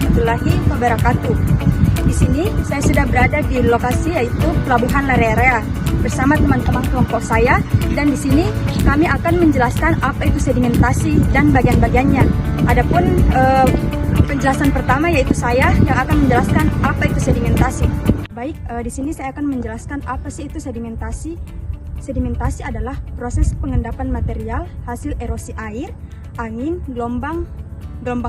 warahmatullahi wabarakatuh. Di sini saya sudah berada di lokasi yaitu Pelabuhan Larerea bersama teman-teman kelompok saya, dan di sini kami akan menjelaskan apa itu sedimentasi dan bagian-bagiannya. Adapun penjelasan pertama yaitu saya yang akan menjelaskan apa itu sedimentasi. Baik, di sini saya akan menjelaskan apa sih itu sedimentasi. Sedimentasi adalah proses pengendapan material hasil erosi air, angin, gelombang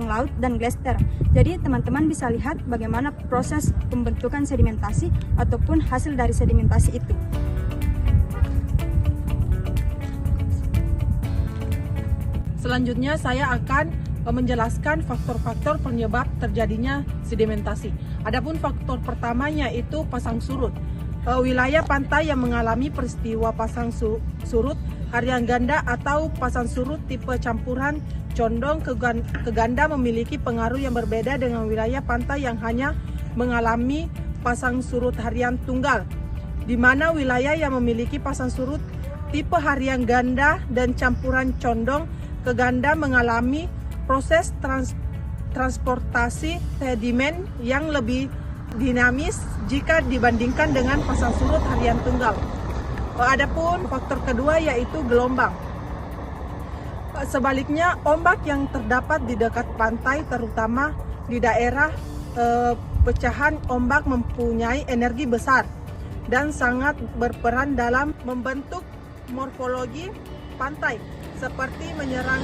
laut, dan glester. Jadi teman-teman bisa lihat bagaimana proses pembentukan sedimentasi ataupun hasil dari sedimentasi itu. Selanjutnya saya akan menjelaskan faktor-faktor penyebab terjadinya sedimentasi. Adapun faktor pertamanya yaitu pasang surut. Wilayah pantai yang mengalami peristiwa pasang surut harian ganda atau pasang surut tipe campuran condong ke ganda memiliki pengaruh yang berbeda dengan wilayah pantai yang hanya mengalami pasang surut harian tunggal, di mana wilayah yang memiliki pasang surut tipe harian ganda dan campuran condong ke ganda mengalami proses transportasi sedimen yang lebih dinamis jika dibandingkan dengan pasang surut harian tunggal. Adapun faktor kedua yaitu gelombang. Sebaliknya, ombak yang terdapat di dekat pantai, terutama di daerah pecahan ombak, mempunyai energi besar dan sangat berperan dalam membentuk morfologi pantai, seperti menyerang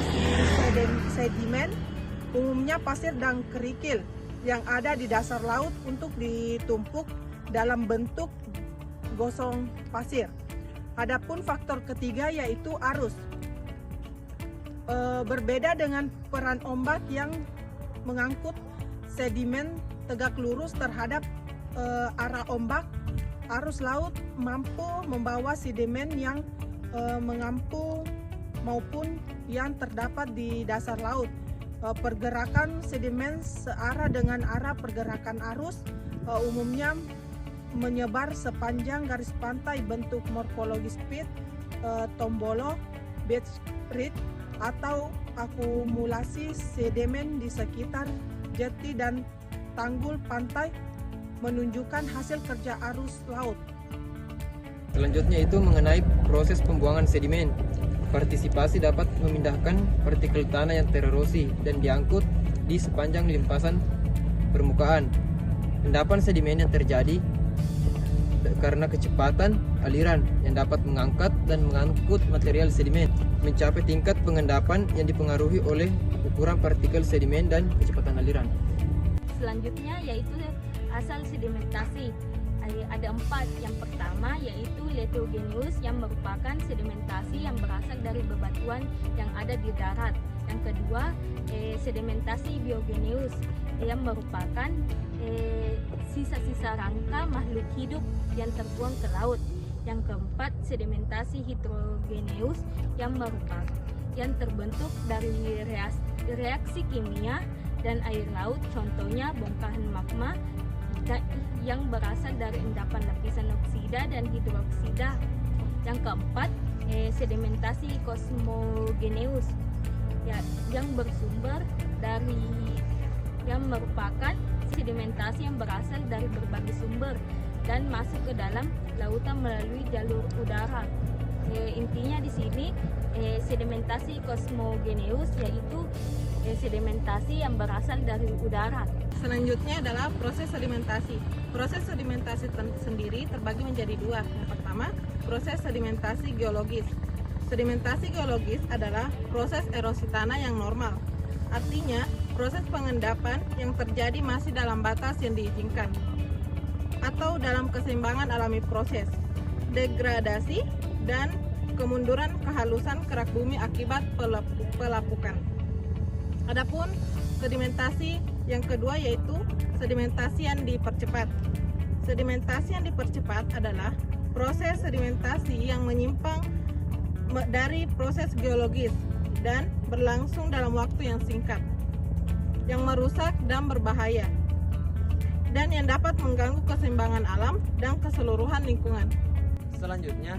sedimen, umumnya pasir dan kerikil yang ada di dasar laut untuk ditumpuk dalam bentuk gosong pasir. Adapun faktor ketiga yaitu arus. Berbeda dengan peran ombak yang mengangkut sedimen tegak lurus terhadap arah ombak, arus laut mampu membawa sedimen yang mengampu maupun yang terdapat di dasar laut. Pergerakan sedimen searah dengan arah pergerakan arus, umumnya menyebar sepanjang garis pantai bentuk morfologi speed, tombolo, beach ridge, atau akumulasi sedimen di sekitar jeti dan tanggul pantai menunjukkan hasil kerja arus laut. Selanjutnya itu mengenai proses pembuangan sedimen. Partisipasi dapat memindahkan partikel tanah yang tererosi dan diangkut di sepanjang limpasan permukaan. Endapan sedimen yang terjadi karena kecepatan aliran yang dapat mengangkat dan mengangkut material sedimen mencapai tingkat pengendapan yang dipengaruhi oleh ukuran partikel sedimen dan kecepatan aliran. Selanjutnya yaitu asal sedimentasi. Ada 4. Yang pertama yaitu lithogenius yang merupakan sedimentasi yang berasal dari bebatuan yang ada di darat. Yang kedua, sedimentasi biogenius yang merupakan sisa-sisa rangka makhluk hidup yang terbuang ke laut. Yang keempat, sedimentasi hidrogeneus yang terbentuk dari reaksi kimia dan air laut, contohnya bongkahan magma yang berasal dari endapan lapisan oksida dan hidroksida. Yang keempat, sedimentasi kosmogeneus yang bersumber dari yang merupakan sedimentasi yang berasal dari berbagai sumber dan masuk ke dalam lautan melalui jalur udara. Intinya di sini sedimentasi kosmogeneus yaitu sedimentasi yang berasal dari udara. Selanjutnya adalah proses sedimentasi. Proses sedimentasi sendiri terbagi menjadi 2. Yang pertama, proses sedimentasi geologis. Sedimentasi geologis adalah proses erosi tanah yang normal. Artinya, proses pengendapan yang terjadi masih dalam batas yang diizinkan atau dalam keseimbangan alami proses degradasi dan kemunduran kehalusan kerak bumi akibat pelapukan. Adapun sedimentasi yang kedua yaitu sedimentasi yang dipercepat. Sedimentasi yang dipercepat adalah proses sedimentasi yang menyimpang dari proses geologis dan berlangsung dalam waktu yang singkat, yang merusak dan berbahaya, dan yang dapat mengganggu keseimbangan alam dan keseluruhan lingkungan. Selanjutnya,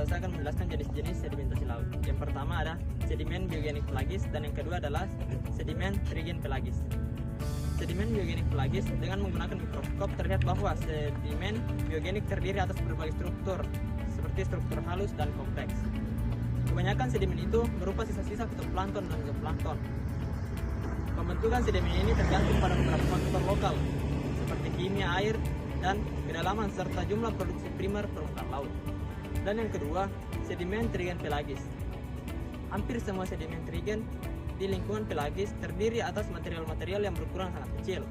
saya akan menjelaskan jenis-jenis sedimentasi laut. Yang pertama ada sedimen biogenik pelagis dan yang kedua adalah sedimen trigen pelagis. sedimen biogenik pelagis, dengan menggunakan mikroskop terlihat bahwa sedimen biogenik terdiri atas berbagai struktur, seperti struktur halus dan kompleks. Kebanyakan sedimen itu berupa sisa-sisa fitoplankton dan zooplankton. Pembentukan sedimen ini tergantung pada beberapa faktor lokal, seperti kimia air dan kedalaman serta jumlah produksi primer permukaan laut. Dan yang kedua, sedimen trigen pelagis. Hampir semua sedimen trigen di lingkungan pelagis terdiri atas material-material yang berukuran sangat kecil.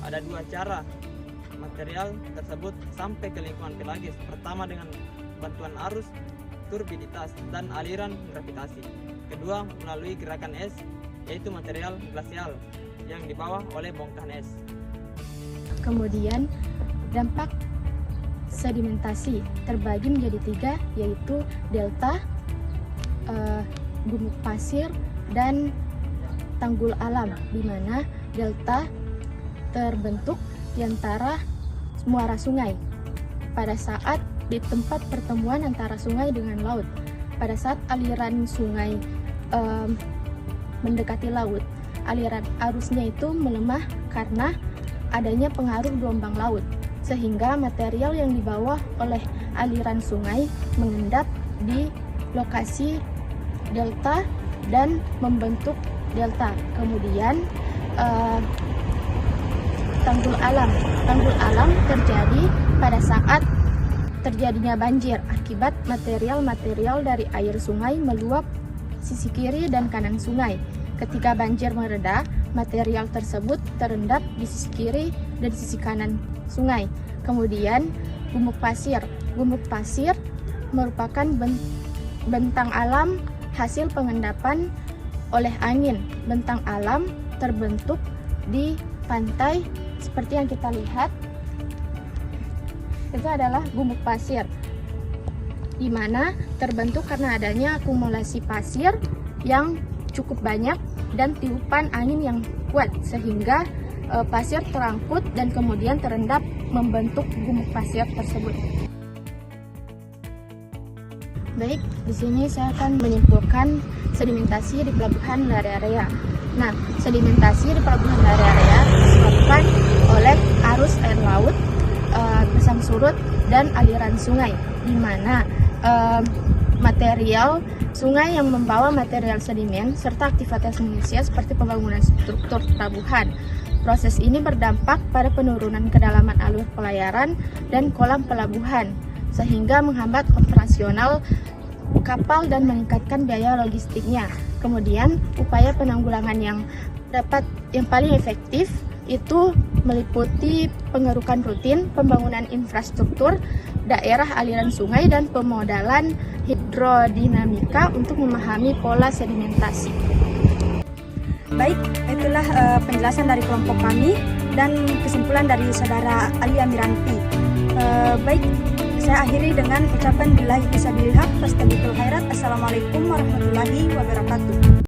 Ada dua cara material tersebut sampai ke lingkungan pelagis. Pertama dengan bantuan arus, turbiditas, dan aliran gravitasi. Kedua melalui gerakan es, yaitu material glasial yang dibawa oleh bongkahan es. Kemudian dampak sedimentasi terbagi menjadi 3, yaitu delta, gumuk pasir, dan tanggul alam, di mana delta terbentuk di antara muara sungai pada saat di tempat pertemuan antara sungai dengan laut. Pada saat aliran sungai mendekati laut, aliran arusnya itu melemah karena adanya pengaruh gelombang laut, sehingga material yang dibawa oleh aliran sungai mengendap di lokasi delta dan membentuk delta. Kemudian tanggul alam terjadi pada saat terjadinya banjir akibat material-material dari air sungai meluap sisi kiri dan kanan sungai. Ketika banjir mereda, material tersebut terendap di sisi kiri dan sisi kanan sungai. Kemudian gumuk pasir merupakan bentang alam hasil pengendapan oleh angin. Bentang alam terbentuk di pantai seperti yang kita lihat. Itu adalah gumuk pasir, di mana terbentuk karena adanya akumulasi pasir yang cukup banyak dan tiupan angin yang kuat, sehingga pasir terangkut dan kemudian terendap membentuk gumuk pasir tersebut. Baik, di sini saya akan menyimpulkan sedimentasi di Pelabuhan Larea-Area. Nah, sedimentasi di Pelabuhan Larea-Area disebabkan oleh arus air laut, pasang surut, dan aliran sungai, di mana material sungai yang membawa material sedimen serta aktivitas manusia seperti pembangunan struktur pelabuhan. Proses ini berdampak pada penurunan kedalaman alur pelayaran dan kolam pelabuhan, sehingga menghambat operasional kapal dan meningkatkan biaya logistiknya. Kemudian, upaya penanggulangan yang paling efektif itu meliputi pengerukan rutin, pembangunan infrastruktur daerah aliran sungai, dan pemodalan hidrodinamika untuk memahami pola sedimentasi. Baik, itulah penjelasan dari kelompok kami dan kesimpulan dari Saudara Ali Amiranti. Baik, saya akhiri dengan ucapan billahi fisabilillah, fastabiqul khairat. Assalamualaikum warahmatullahi wabarakatuh.